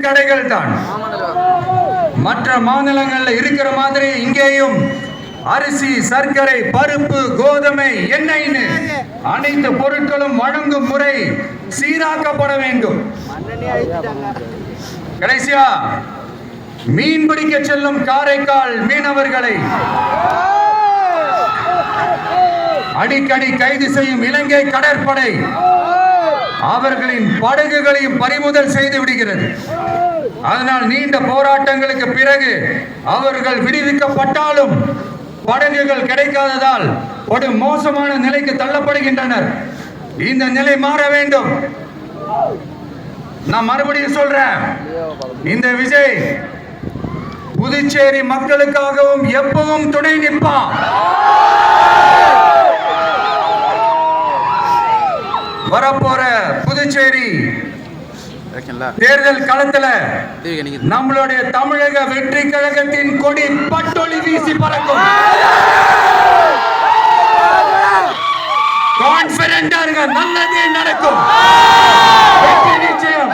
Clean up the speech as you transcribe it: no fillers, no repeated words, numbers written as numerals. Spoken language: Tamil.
கடைகள் தான். மற்ற மாநிலங்கள்ல இருக்கிற மாதிரி இங்கேயும் அரிசி, சர்க்கரை, பருப்பு, கோதுமை, எண்ணெய்னு அனைத்து பொருட்களும் வழங்கும் முறை சீராக்கப்பட வேண்டும். கடைசியா மீன் பிடிக்க செல்லும் காரைக்கால் மீனவர்களை அடிக்கடி கைது செய்யும் இலங்கை கடற்படை அவர்களின் படகுகளையும் பறிமுதல் செய்து விடுகிறது. அதனால் நீண்ட போராட்டங்களுக்கு பிறகு அவர்கள் விடுவிக்கப்பட்டாலும் படகுகள் கிடைக்காததால் ஒரு மோசமான நிலைக்கு தள்ளப்படுகின்றனர். இந்த நிலை மாற வேண்டும். நான் மறுபடியும் சொல்றேன், இந்த விஜய் புதுச்சேரி மக்களுக்காகவும் எப்பவும் துணை நிற்பான். வரப்போற புதுச்சேரி தேர்தல் களத்துல நம்மளுடைய தமிழக வெற்றி கழகத்தின் கொடி பட்டொளி வீசி பறக்கும். கான்பிடென்டா இருங்க, நல்லதே நடக்கும். வெற்றி நிச்சயம்.